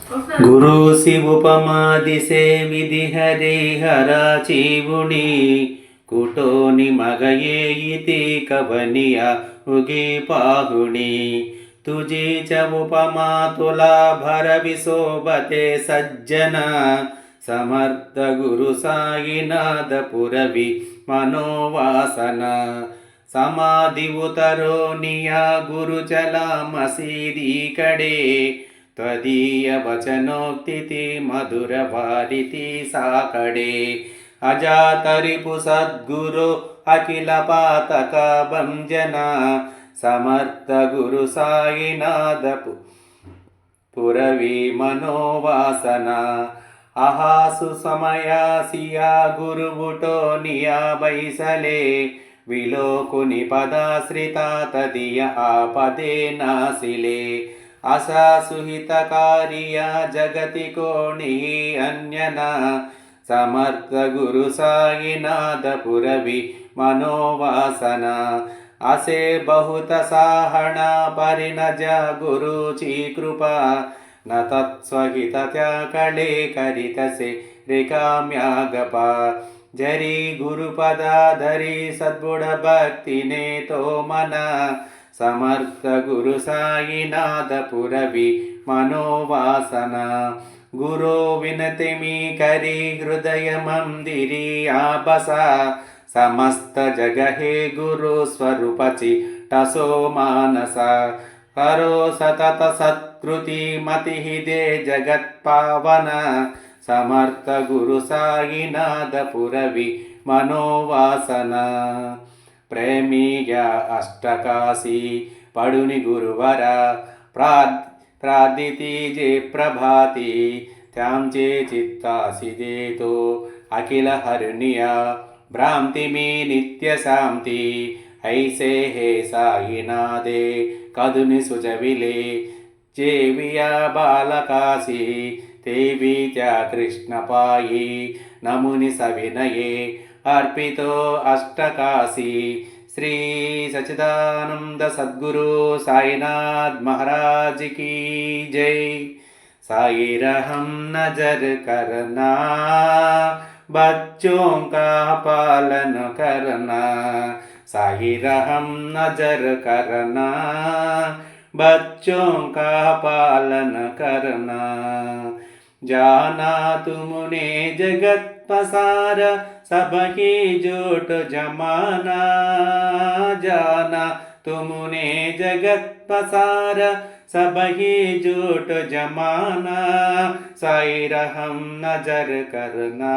गुरु शिव उपमा दिसे विधि हरे हरा चीवुणी कुटोनि मगये इति कवनिया उगे पाहुणी तुझी च उपमा तुला भर विशोभते सज्जना समर्थ गुरु साईनाथ पुरवी मनोवासना समाधि उतरो निया गुरु चला मसीदी कड़े त्वदीय वचनोक्ति मधुर वारिति साकड़े अजातरिपु सद्गुरो अखिल पातक भंजना समर्थ गुरु साईनाथ पुरवी मनोवासना अहासु समया सिया गुरुबुटो निया बैसले विलोकुनि पदाश्रिता तदिय आपदे नासिले असासुहितकारिया जगति कोणि अन्यना समर्थ गुरु साईनाथ पुरवी मनोवासना असे बहुत साहना परिणजा गुरुची कृपा न तत्स्वहित त्याकळे करितसे रिकाम्यागपा जरी गुरुपदा धरी सद्गुण भक्तिने तो मना समर्थ गुरु साईनाथ पुरवी मनोवासना गुरो विनति मी करी हृदय मंदिरी आबसा समस्त जग हे गुरु स्वरूपची टसो मानसा करो सतत सत्कृति मति दे जगत पावना समर्थ गुरु साईनाथ पुरवी मनोवासना प्रेमीया अष्टकाशी पडुनि गुरुवर प्रार्थिती जे प्रभाती त्यांचे चित्तासी देतो अखिल हरनिया भ्रांति मी नित्य शांति ऐसे हे साईनाथे कदुनि सुजविले जेविया बालकाशी देवी त्या कृष्ण पायी नमुनि सविनये अर्पितो अष्टकाशी श्री सच्चिदानंद सद्गुरु साईनाथ महाराज की जय। साई रहम नजर करना बच्चों का पालन करना साई रहम नजर करना बच्चों का पालन करना जाना तुमने जगत पसारा सबकी जोट जमाना जाना तुमने जगत पसारा सबकी जोट जमाना साई रहम नजर करना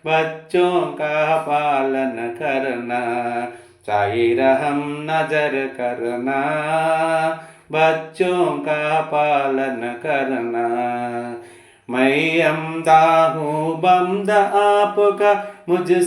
बच्चों का पालन करना साई रहम नजर करना बच्चों का पालन करना मैं अमदा हूँ बंद आपका मुझ